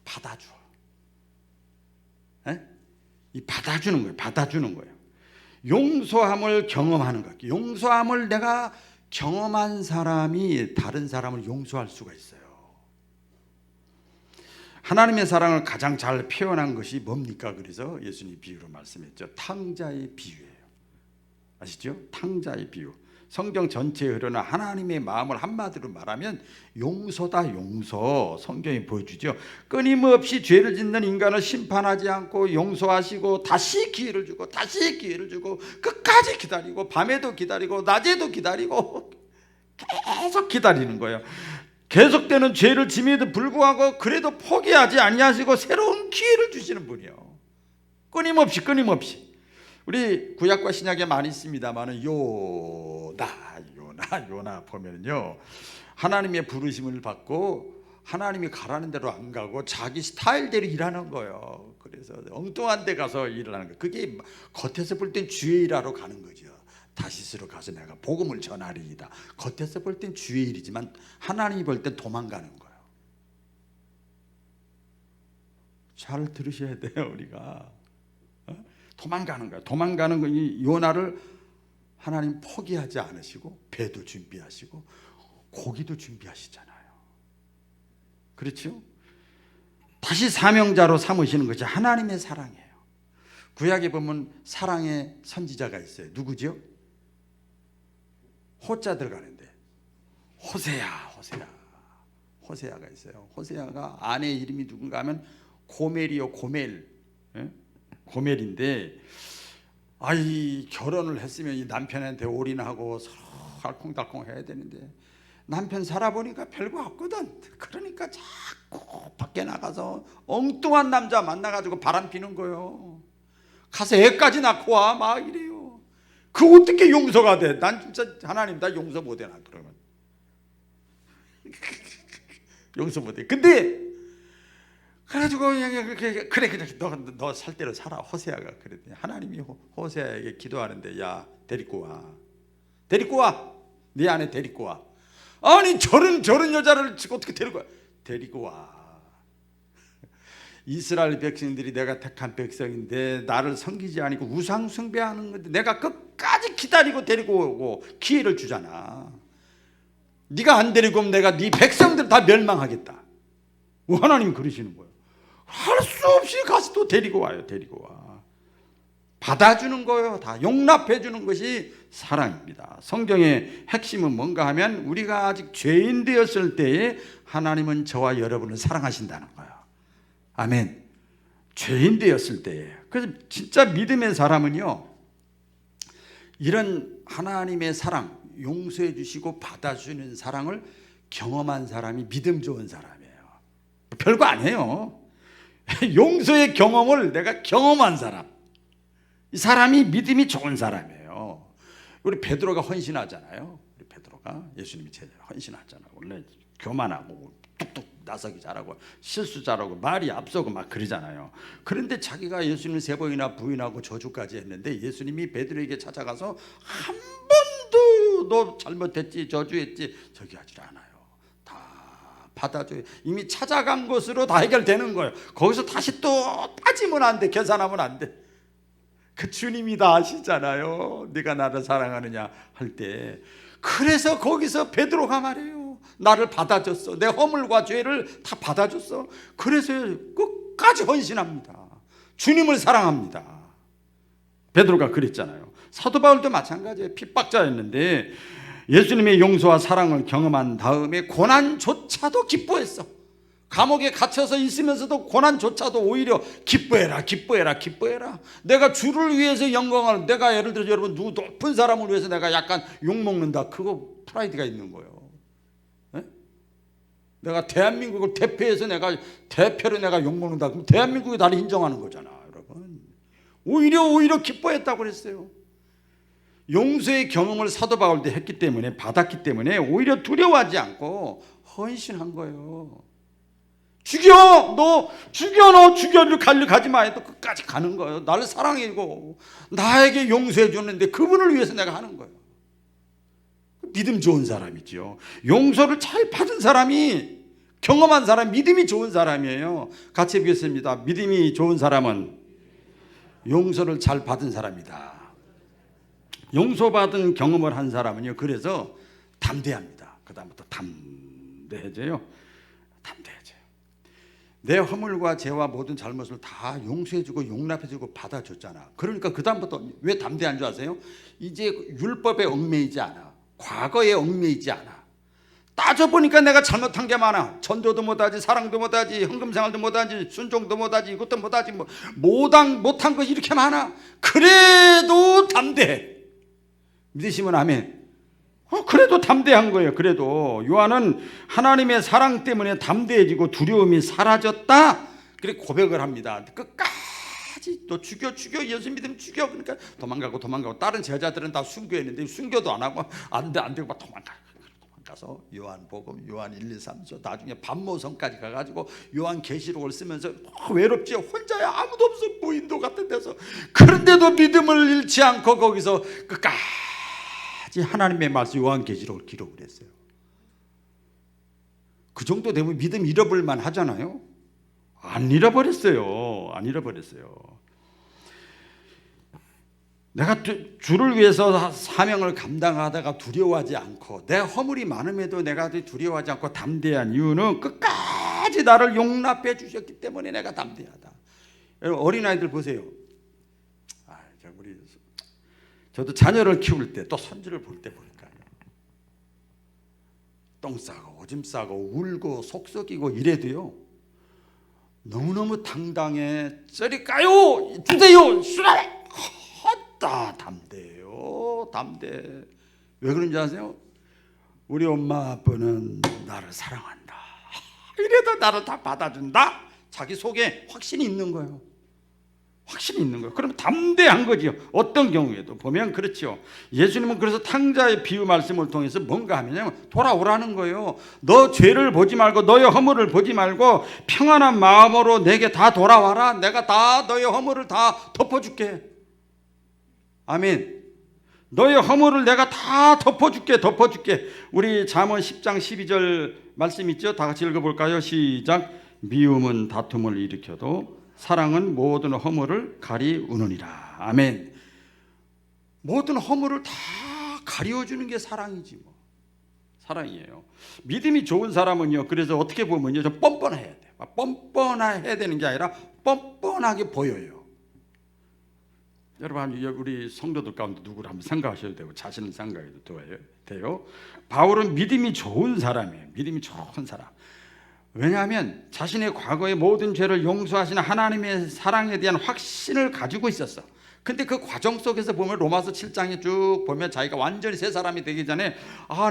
받아줘. 이 받아주는 거예요. 받아주는 거예요. 용서함을 경험하는 거예요. 용서함을 내가 경험한 사람이 다른 사람을 용서할 수가 있어요. 하나님의 사랑을 가장 잘 표현한 것이 뭡니까? 그래서 예수님이 비유로 말씀했죠. 탕자의 비유예요. 아시죠? 탕자의 비유. 성경 전체에 흐르는 하나님의 마음을 한마디로 말하면 용서다. 용서. 성경이 보여주죠. 끊임없이 죄를 짓는 인간을 심판하지 않고 용서하시고 다시 기회를 주고 다시 기회를 주고 끝까지 기다리고 밤에도 기다리고 낮에도 기다리고 계속 기다리는 거예요. 계속되는 죄를 짐에도 불구하고 그래도 포기하지 아니하시고 새로운 기회를 주시는 분이요. 끊임없이. 우리 구약과 신약에 많이 있습니다만은 요나 보면요, 하나님의 부르심을 받고 하나님이 가라는 대로 안 가고 자기 스타일대로 일하는 거예요. 그래서 엉뚱한 데 가서 일을 하는 거예요. 그게 겉에서 볼 땐 주의 일하러 가는 거죠. 다시스로 가서 내가 복음을 전하리이다. 겉에서 볼 땐 주의 일이지만 하나님이 볼 땐 도망가는 거예요. 잘 들으셔야 돼요. 우리가 도망가는 거예요. 도망가는 거. 이 요나를 하나님 포기하지 않으시고 배도 준비하시고 고기도 준비하시잖아요. 그렇죠? 다시 사명자로 삼으시는 것이 하나님의 사랑이에요. 구약에 보면 사랑의 선지자가 있어요. 누구죠? 호자 들어가는데 호세아가 있어요. 호세아가 아내 이름이 누군가 하면 고멜이요. 고멜인데, 결혼을 했으면 이 남편한테 올인하고 서로 알콩달콩 해야 되는데 남편 살아보니까 별거 없거든. 그러니까 자꾸 밖에 나가서 엉뚱한 남자 만나가지고 바람 피는 거예요. 가서 애까지 낳고 와 막 이래요. 그 어떻게 용서가 돼? 난 진짜 하나님 나 용서 못해. 나 그러면 용서 못해. 근데 그래가지고 그래 너 살 대로 살아. 호세아가 그랬더니 하나님이 호세아에게 기도하는데, 야 데리고 와. 네 아내 데리고 와. 아니 저런 여자를 어떻게 데리고 와. 이스라엘 백성들이 내가 택한 백성인데 나를 섬기지 않고 우상 숭배하는 건데 내가 끝까지 기다리고 데리고 오고 기회를 주잖아. 네가 안 데리고 오면 내가 네 백성들 다 멸망하겠다. 하나님 그러시는 거예요. 할 수 없이 가서 또 데리고 와요. 받아주는 거예요. 다 용납해 주는 것이 사랑입니다. 성경의 핵심은 뭔가 하면 우리가 아직 죄인 되었을 때에 하나님은 저와 여러분을 사랑하신다는 거예요. 아멘. 죄인 되었을 때에. 그래서 진짜 믿음의 사람은요, 이런 하나님의 사랑, 용서해 주시고 받아주는 사랑을 경험한 사람이 믿음 좋은 사람이에요. 별거 아니에요. 용서의 경험을 내가 경험한 사람, 이 사람이 믿음이 좋은 사람이에요. 우리 베드로가 헌신하잖아요. 우리 베드로가 예수님이 제자 헌신하잖아요. 원래 교만하고 뚝뚝 나서기 잘하고 실수 잘하고 말이 앞서고 막 그러잖아요. 그런데 자기가 예수님을 3번이나 부인하고 저주까지 했는데 예수님이 베드로에게 찾아가서 한 번도 너 잘못했지 저주했지 저기 하질 않아요. 다 받아줘요. 이미 찾아간 것으로 다 해결되는 거예요. 거기서 다시 또 빠지면 안 돼. 계산하면 안 돼. 그 주님이 다 아시잖아요. 네가 나를 사랑하느냐 할 때. 그래서 거기서 베드로가 말해요. 나를 받아줬어. 내 허물과 죄를 다 받아줬어. 그래서 끝까지 헌신합니다. 주님을 사랑합니다. 베드로가 그랬잖아요. 사도 바울도 마찬가지예요. 핍박자였는데 예수님의 용서와 사랑을 경험한 다음에 고난조차도 기뻐했어. 감옥에 갇혀서 있으면서도 고난조차도 오히려 기뻐해라. 내가 주를 위해서 영광을, 내가 예를 들어 여러분 누구 높은 사람을 위해서 내가 약간 욕먹는다. 그거 프라이드가 있는 거예요. 네? 내가 대한민국을 대표해서 내가 대표로 내가 욕먹는다. 그럼 대한민국이 나를 인정하는 거잖아, 여러분. 오히려 기뻐했다고 그랬어요. 용서의 경험을 사도 바울도 했기 때문에, 받았기 때문에 오히려 두려워하지 않고 헌신한 거예요. 너 죽여를 가지 마 해도 끝까지 가는 거예요. 나를 사랑해고 나에게 용서해 주는데 그분을 위해서 내가 하는 거예요. 믿음 좋은 사람이죠. 용서를 잘 받은 사람이, 경험한 사람, 믿음이 좋은 사람이에요. 같이 보겠습니다. 믿음이 좋은 사람은 용서를 잘 받은 사람이다. 용서받은 경험을 한 사람은요, 그래서 담대합니다. 그 다음부터 담대해져요. 내 허물과 죄와 모든 잘못을 다 용서해주고 용납해주고 받아줬잖아. 그러니까 그 다음부터 왜 담대한 줄 아세요? 이제 율법에 얽매이지 않아. 과거에 얽매이지 않아. 따져보니까 내가 잘못한 게 많아. 전도도 못하지, 사랑도 못하지, 헌금생활도 못하지, 순종도 못하지, 이것도 못하지, 뭐 못한 것이 이렇게 많아. 그래도 담대해. 믿으시면 아멘. 그래도 담대한 거예요. 그래도 요한은 하나님의 사랑 때문에 담대해지고 두려움이 사라졌다. 그렇게 고백을 합니다. 끝까지 또 죽여 예수 믿으면 죽여. 그러니까 도망가고 다른 제자들은 다 순교했는데 순교도 안 하고 안 되고 막 도망가서 요한복음, 요한 1, 2, 3서 나중에 반모성까지 가가지고 요한계시록을 쓰면서 외롭지, 혼자야, 아무도 없어, 무인도 같은 데서. 그런데도 믿음을 잃지 않고 거기서 끝까지 하나님의 말씀 요한계시록을 기록을 했어요. 그 정도 되면 믿음 잃어버릴만 하잖아요. 안 잃어버렸어요. 내가 주를 위해서 사명을 감당하다가 두려워하지 않고, 내 허물이 많음에도 내가 두려워하지 않고 담대한 이유는 끝까지 나를 용납해 주셨기 때문에 내가 담대하다. 여러분, 어린아이들 보세요. 저도 자녀를 키울 때, 또 손주를 볼 때 보니까 똥 싸고 오줌 싸고 울고 속 썩이고 이래도요, 너무너무 당당해. 저리 가요, 주세요, 싫어. 담대해요. 담대. 왜 그런지 아세요? 우리 엄마 아빠는 나를 사랑한다. 이래도 나를 다 받아준다. 자기 속에 확신이 있는 거예요. 그럼 담대한 거지요. 어떤 경우에도 보면 그렇죠. 예수님은 그래서 탕자의 비유 말씀을 통해서 뭔가 하면요, 돌아오라는 거예요. 너 죄를 보지 말고, 너의 허물을 보지 말고 평안한 마음으로 내게 다 돌아와라. 내가 다 너의 허물을 다 덮어줄게. 아멘. 너의 허물을 내가 다 덮어줄게. 우리 잠언 10장 12절 말씀 있죠? 다 같이 읽어볼까요? 시작. 미움은 다툼을 일으켜도 사랑은 모든 허물을 가리우느니라. 아멘. 모든 허물을 다 가리워주는 게 사랑이지 뭐. 사랑이에요. 믿음이 좋은 사람은요, 그래서 어떻게 보면요, 좀 뻔뻔해야 돼. 뻔뻔해야 되는 게 아니라 뻔뻔하게 보여요. 여러분, 우리 성도들 가운데 누구를 한번 생각하셔도 되고 자신을 생각해도 돼요. 바울은 믿음이 좋은 사람이에요. 믿음이 좋은 사람. 왜냐하면 자신의 과거의 모든 죄를 용서하시는 하나님의 사랑에 대한 확신을 가지고 있었어. 근데 그 과정 속에서 보면 로마서 7장에 쭉 보면 자기가 완전히 새 사람이 되기 전에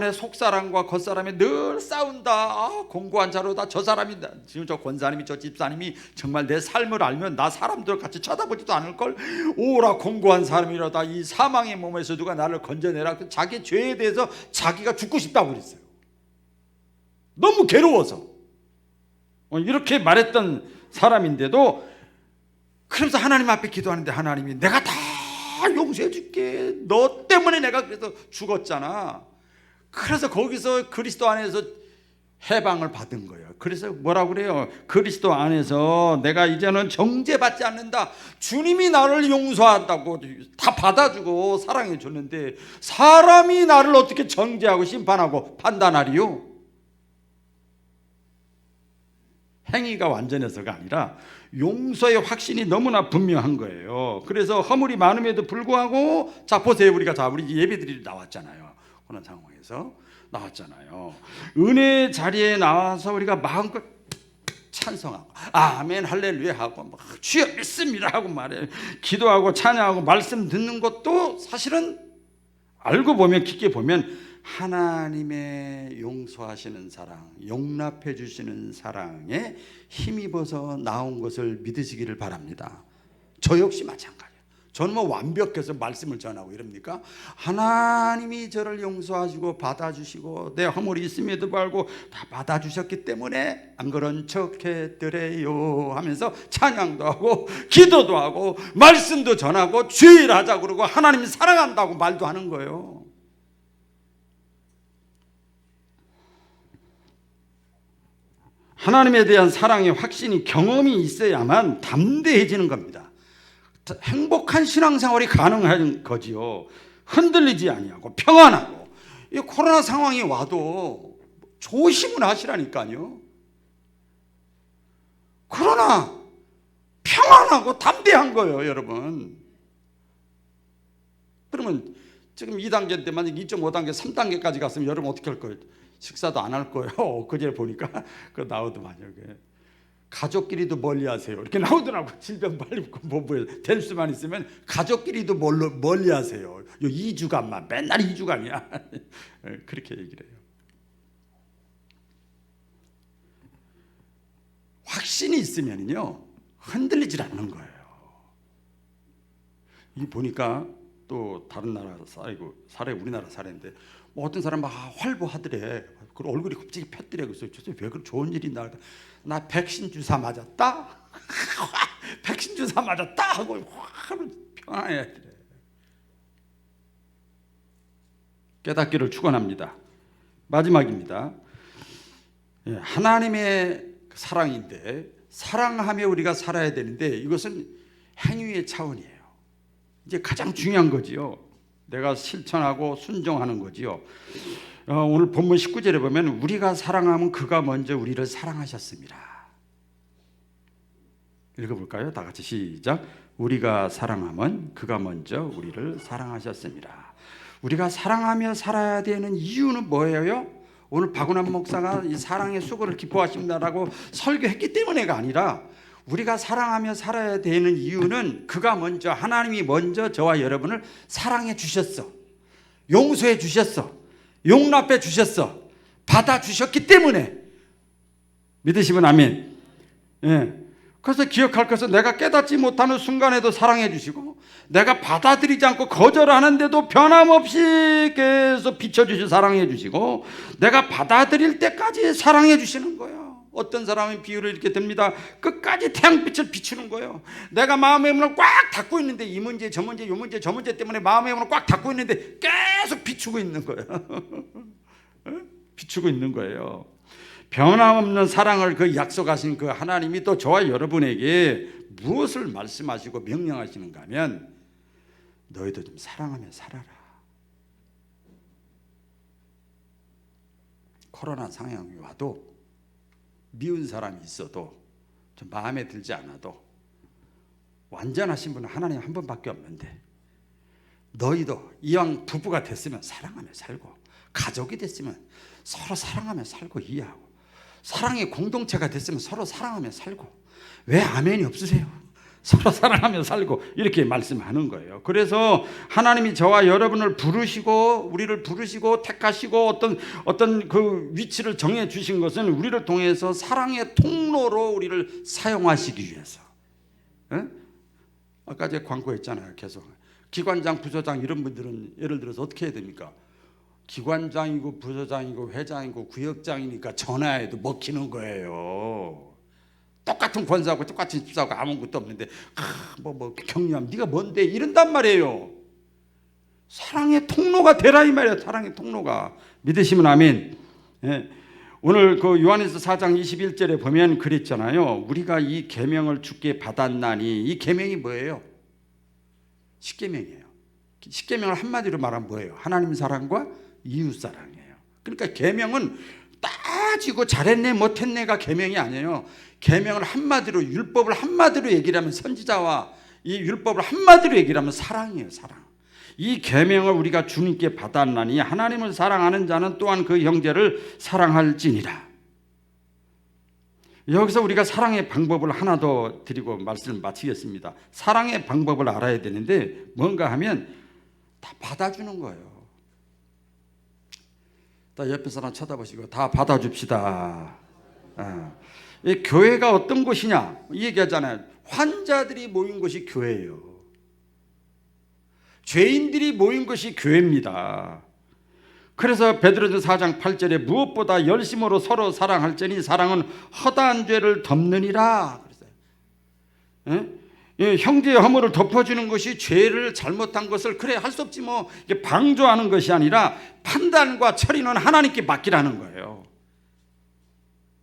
내 속사람과 겉사람이 늘 싸운다. 공고한 자로다. 저 사람이, 지금 저 권사님이, 저 집사님이 정말 내 삶을 알면 나 사람들 같이 쳐다보지도 않을걸. 오라 공고한 사람이라다. 이 사망의 몸에서 누가 나를 건져내라. 자기 죄에 대해서 자기가 죽고 싶다고 그랬어요. 너무 괴로워서 이렇게 말했던 사람인데도, 그러면서 하나님 앞에 기도하는데 하나님이 내가 다 용서해 줄게. 너 때문에 내가 그래서 죽었잖아. 그래서 거기서 그리스도 안에서 해방을 받은 거예요. 그래서 뭐라고 그래요? 그리스도 안에서 내가 이제는 정죄받지 않는다. 주님이 나를 용서한다고 다 받아주고 사랑해 줬는데 사람이 나를 어떻게 정죄하고 심판하고 판단하리요? 행위가 완전해서가 아니라 용서의 확신이 너무나 분명한 거예요. 그래서 허물이 많음에도 불구하고, 자 보세요, 우리 예배드리러 나왔잖아요. 그런 상황에서 나왔잖아요. 은혜 자리에 나와서 우리가 마음껏 찬송하고 아멘 할렐루야 하고 막 주여 믿습니다 하고 말해, 기도하고 찬양하고 말씀 듣는 것도 사실은 알고 보면, 깊게 보면 하나님의 용서하시는 사랑, 용납해 주시는 사랑에 힘입어서 나온 것을 믿으시기를 바랍니다. 저 역시 마찬가지예요. 저는 뭐 완벽해서 말씀을 전하고 이럽니까? 하나님이 저를 용서하시고 받아주시고 내 허물이 있음에도 불구하고 다 받아주셨기 때문에 안 그런 척해드려요 하면서 찬양도 하고 기도도 하고 말씀도 전하고 주일하자 그러고 하나님 사랑한다고 말도 하는 거예요. 하나님에 대한 사랑의 확신이, 경험이 있어야만 담대해지는 겁니다. 행복한 신앙생활이 가능한 거지요. 흔들리지 아니하고 평안하고. 이 코로나 상황이 와도 조심을 하시라니까요. 그러나 평안하고 담대한 거예요, 여러분. 그러면 지금 2단계인데 만약 2.5단계, 3단계까지 갔으면 여러분 어떻게 할 거예요? 식사도 안 할 거예요. 그제 보니까 그 나오더만요. 가족끼리도 멀리하세요. 이렇게 나오더라고. 질병 빨리 뭐될 수만 있으면 가족끼리도 멀리하세요. 요 2주간만 맨날 2주간이야. 그렇게 얘기를 해요. 확신이 있으면요 흔들리질 않는 거예요. 이 보니까 또 다른 나라 살에 우리나라 살인데 뭐 어떤 사람 막 활보하더래. 그 얼굴이 갑자기 폈더래. 그래서 왜 그런 좋은 일이 나 백신 주사 맞았다. 백신 주사 맞았다 하고 평안해야 돼. 깨닫기를 축원합니다. 마지막입니다. 하나님의 사랑인데 사랑하며 우리가 살아야 되는데 이것은 행위의 차원이에요. 이제 가장 중요한 거지요. 내가 실천하고 순종하는 거지요. 오늘 본문 19절에 보면 우리가 사랑하면 그가 먼저 우리를 사랑하셨습니다. 읽어볼까요? 다 같이 시작. 우리가 사랑하면 그가 먼저 우리를 사랑하셨습니다. 우리가 사랑하며 살아야 되는 이유는 뭐예요? 오늘 박운환 목사가 이 사랑의 수고를 기뻐하십니다라고 설교했기 때문에가 아니라 우리가 사랑하며 살아야 되는 이유는 그가 먼저, 하나님이 먼저 저와 여러분을 사랑해 주셨어. 용서해 주셨어. 용납해 주셨어. 받아주셨기 때문에. 믿으시면 아멘. 그래서 기억할 것은 내가 깨닫지 못하는 순간에도 사랑해 주시고 내가 받아들이지 않고 거절하는데도 변함없이 계속 비춰주시고 사랑해 주시고 내가 받아들일 때까지 사랑해 주시는 거예요. 어떤 사람은 비유를 이렇게 듭니다. 끝까지 태양빛을 비추는 거예요. 내가 마음의 문을 꽉 닫고 있는데 이 문제 저 문제 이 문제 저 문제 때문에 마음의 문을 꽉 닫고 있는데 계속 비추고 있는 거예요. 비추고 있는 거예요. 변함없는 사랑을 그 약속하신 그 하나님이 또 저와 여러분에게 무엇을 말씀하시고 명령하시는가 하면 너희도 좀 사랑하며 살아라. 코로나 상황이 와도 미운 사람이 있어도 좀 마음에 들지 않아도 완전하신 분은 하나님 한 분밖에 없는데 너희도 이왕 부부가 됐으면 사랑하며 살고 가족이 됐으면 서로 사랑하며 살고 이해하고 사랑의 공동체가 됐으면 서로 사랑하며 살고 왜 아멘이 없으세요? 서로 사랑하며 살고 이렇게 말씀하는 거예요. 그래서 하나님이 저와 여러분을 부르시고 우리를 부르시고 택하시고 어떤 그 위치를 정해 주신 것은 우리를 통해서 사랑의 통로로 우리를 사용하시기 위해서. 아까 제가 광고했잖아요. 계속 기관장, 부서장 이런 분들은 예를 들어서 어떻게 해야 됩니까? 기관장이고 부서장이고 회장이고 구역장이니까 전화해도 먹히는 거예요. 똑같은 권사하고 똑같은 집사하고 아무것도 없는데 격려하면 네가 뭔데 이런단 말이에요. 사랑의 통로가 되라 이 말이에요. 사랑의 통로가. 믿으시면 아멘. 오늘 그 요한일서 4장 21절에 보면 그랬잖아요. 우리가 이 계명을 주께 받았나니 이 계명이 뭐예요? 십계명이에요. 십계명을 한마디로 말하면 뭐예요? 하나님 사랑과 이웃 사랑이에요. 그러니까 계명은 따지고 잘했네 못했네가 계명이 아니에요. 계명을 한마디로 율법을 한마디로 얘기를 하면 선지자와 이 율법을 한마디로 얘기를 하면 사랑이에요. 사랑. 이 계명을 우리가 주님께 받았나니 하나님을 사랑하는 자는 또한 그 형제를 사랑할지니라. 여기서 우리가 사랑의 방법을 하나 더 드리고 말씀을 마치겠습니다. 사랑의 방법을 알아야 되는데 뭔가 하면 다 받아주는 거예요. 다 옆에 사람 쳐다보시고 다 받아줍시다. 이 교회가 어떤 곳이냐 이 얘기하잖아요. 환자들이 모인 곳이 교회예요. 죄인들이 모인 것이 교회입니다. 그래서 베드로전서 4장 8절에 무엇보다 열심으로 서로 사랑할지니 사랑은 허다한 죄를 덮느니라 그랬어요. 형제의 허물을 덮어주는 것이 죄를 잘못한 것을 그래 할 수 없지 뭐 방조하는 것이 아니라 판단과 처리는 하나님께 맡기라는 거예요.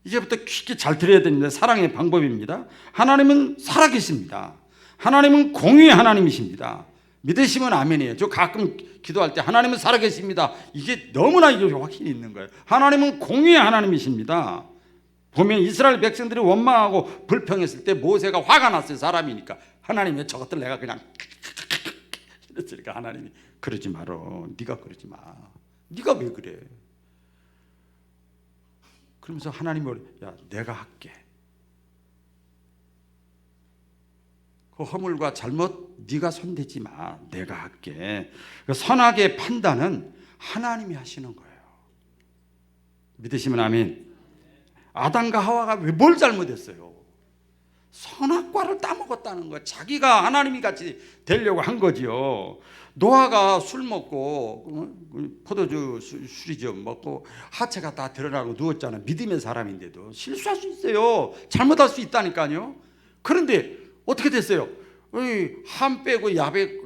이제부터 깊게 잘 들어야 되는데 사랑의 방법입니다. 하나님은 살아계십니다. 하나님은 공의의 하나님이십니다. 믿으시면 아멘이에요. 저 가끔 기도할 때 하나님은 살아계십니다. 이게 너무나 확신이 있는 거예요. 하나님은 공의의 하나님이십니다. 보면 이스라엘 백성들이 원망하고 불평했을 때 모세가 화가 났어요. 사람이니까. 하나님의 저것들 내가 그냥 그랬으니까 하나님이 그러지 말어. 네가 그러지 마. 네가 왜 그래? 그러면서 하나님이 야 내가 할게. 그 허물과 잘못 네가 손대지 마. 내가 할게. 그 선악의 판단은 하나님이 하시는 거예요. 믿으시면 아멘. 아담과 하와가 왜 뭘 잘못했어요? 선악과를 따먹었다는 거. 자기가 하나님이 같이 되려고 한 거지요. 노아가 술 먹고 포도주 술이죠 먹고 하체가 다 드러나고 누웠잖아요. 믿음의 사람인데도 실수할 수 있어요. 잘못할 수 있다니까요. 그런데 어떻게 됐어요? 함 빼고 야벳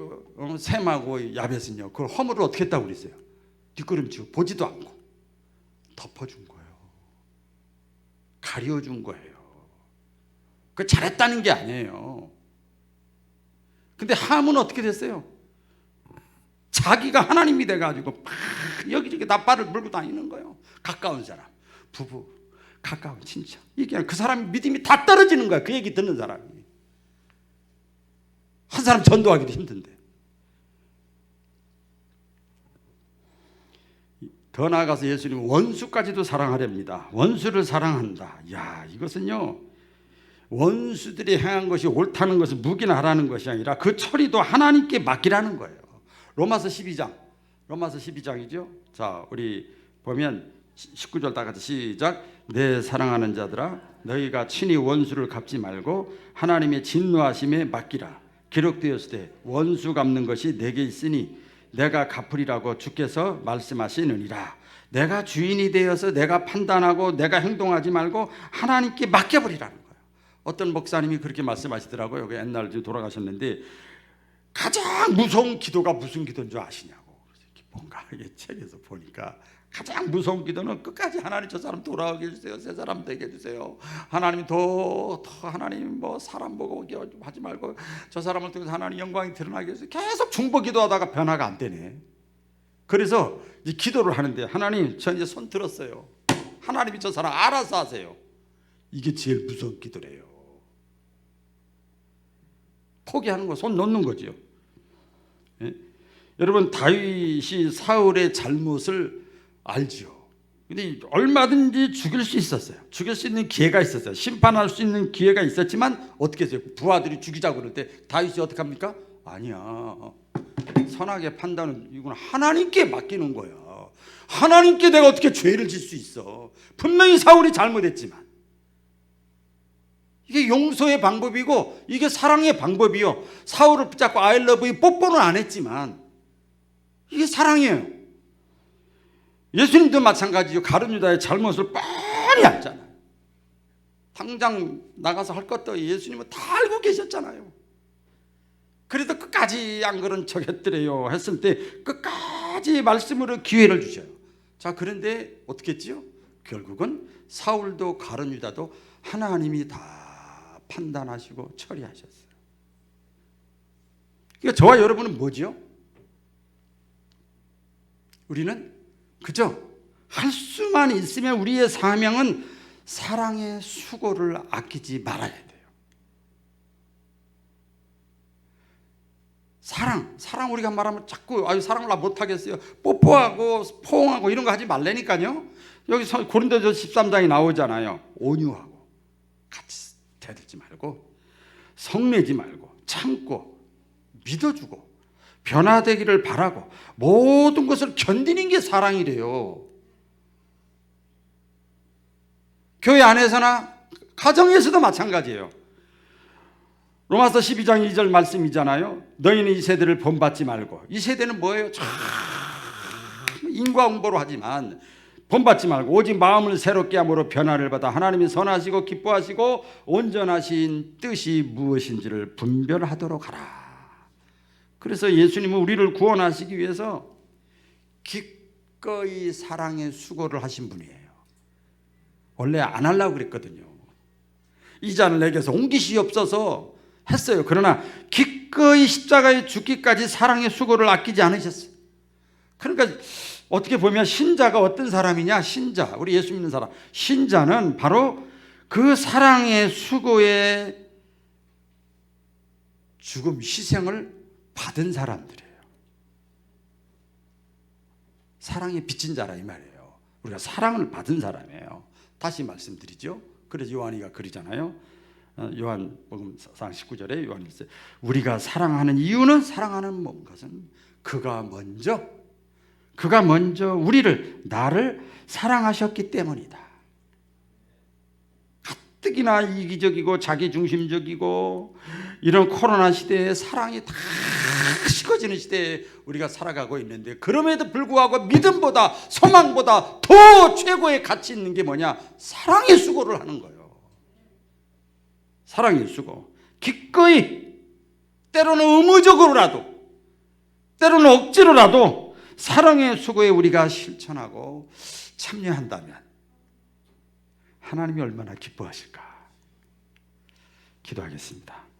셈하고 야벳은요. 그걸 허물을 어떻게 했다고 그랬어요? 뒷걸음치고 보지도 않고 덮어준 거예요. 가려준 거예요. 그 잘했다는 게 아니에요. 근데 함은 어떻게 됐어요? 자기가 하나님이 돼가지고 막 여기저기 나발을 물고 다니는 거예요. 가까운 사람, 부부, 가까운 친척. 이게 그 사람이 믿음이 다 떨어지는 거야. 그 얘기 듣는 사람이. 한 사람 전도하기도 힘든데. 더 나아가서 예수님은 원수까지도 사랑하렵니다. 원수를 사랑한다. 야, 이것은요. 원수들이 행한 것이 옳다는 것을 묵인하라는 것이 아니라 그 처리도 하나님께 맡기라는 거예요. 로마서 12장이죠. 자, 우리 보면 19절 다 같이 시작. 내 사랑하는 자들아 너희가 친히 원수를 갚지 말고 하나님의 진노하심에 맡기라. 기록되었으되 원수 갚는 것이 내게 있으니 내가 갚으리라고 주께서 말씀하시느니라. 내가 주인이 되어서 내가 판단하고 내가 행동하지 말고 하나님께 맡겨버리라는 거예요. 어떤 목사님이 그렇게 말씀하시더라고요. 옛날에 돌아가셨는데 가장 무서운 기도가 무슨 기도인 줄 아시냐고. 뭔가 이게 책에서 보니까 가장 무서운 기도는 끝까지 하나님 저 사람 돌아오게 해주세요. 새 사람 되게 해주세요. 하나님 더 하나님 뭐 사람 보고 하지 말고 저 사람을 통해서 하나님 영광이 드러나게 해주세요. 계속 중보 기도하다가 변화가 안 되네. 그래서 이제 기도를 하는데 하나님 저 이제 손 들었어요. 하나님이 저 사람 알아서 하세요. 이게 제일 무서운 기도래요. 포기하는 거, 손 놓는 거죠. 예? 여러분 다윗이 사울의 잘못을 알지요. 근데 얼마든지 죽일 수 있었어요. 죽일 수 있는 기회가 있었어요. 심판할 수 있는 기회가 있었지만 어떻게 했어요? 부하들이 죽이자고 그럴 때 다윗이 어떻게 합니까? 아니야. 선악의 판단은 이건 하나님께 맡기는 거야. 하나님께 내가 어떻게 죄를 질 수 있어? 분명히 사울이 잘못했지만 이게 용서의 방법이고 이게 사랑의 방법이요. 사울을 붙잡고 I love you 뽀뽀는 안 했지만 이게 사랑이에요. 예수님도 마찬가지죠. 가룟 유다의 잘못을 뻔히 알잖아요. 당장 나가서 할 것도 예수님은 다 알고 계셨잖아요. 그래도 끝까지 안 그런 척 했더래요 했을 때 끝까지 말씀으로 기회를 주셔요. 자, 그런데 어떻게 했지요? 결국은 사울도 가룟 유다도 하나님이 다 판단하시고 처리하셨어요. 그러니까 저와 여러분은 뭐죠? 우리는 그저 할 수만 있으면 우리의 사명은 사랑의 수고를 아끼지 말아야 돼요. 사랑 우리가 말하면 자꾸 사랑을 나 못하겠어요. 뽀뽀하고 포옹하고 이런 거 하지 말라니까요. 여기 고린도서 13장이 나오잖아요. 온유하고 같이 대들지 말고 성내지 말고 참고 믿어주고 변화되기를 바라고 모든 것을 견디는 게 사랑이래요. 교회 안에서나 가정에서도 마찬가지예요. 로마서 12장 2절 말씀이잖아요. 너희는 이 세대를 본받지 말고. 이 세대는 뭐예요? 참 인과응보로 하지만 본받지 말고 오직 마음을 새롭게 함으로 변화를 받아 하나님이 선하시고 기뻐하시고 온전하신 뜻이 무엇인지를 분별하도록 하라. 그래서 예수님은 우리를 구원하시기 위해서 기꺼이 사랑의 수고를 하신 분이에요. 원래 안 하려고 그랬거든요. 이 잔을 내게서 옮기시옵소서 했어요. 그러나 기꺼이 십자가에 죽기까지 사랑의 수고를 아끼지 않으셨어요. 그러니까 어떻게 보면 신자가 어떤 사람이냐? 신자, 우리 예수 믿는 사람. 신자는 바로 그 사랑의 수고의 죽음, 희생을 받은 사람들이에요. 사랑에 빚진 자라 이 말이에요. 우리가 사랑을 받은 사람이에요. 다시 말씀드리죠. 그래서 요한이가 그러잖아요. 요한복음상 19절에 요한이 있어요. 우리가 사랑하는 이유는 사랑하는 것은 그가 먼저 나를 사랑하셨기 때문이다. 가뜩이나 이기적이고 자기중심적이고 이런 코로나 시대에 사랑이 다 식어지는 시대에 우리가 살아가고 있는데, 그럼에도 불구하고 믿음보다 소망보다 더 최고의 가치 있는 게 뭐냐? 사랑의 수고를 하는 거예요. 사랑의 수고. 기꺼이, 때로는 의무적으로라도, 때로는 억지로라도 사랑의 수고에 우리가 실천하고 참여한다면 하나님이 얼마나 기뻐하실까. 기도하겠습니다.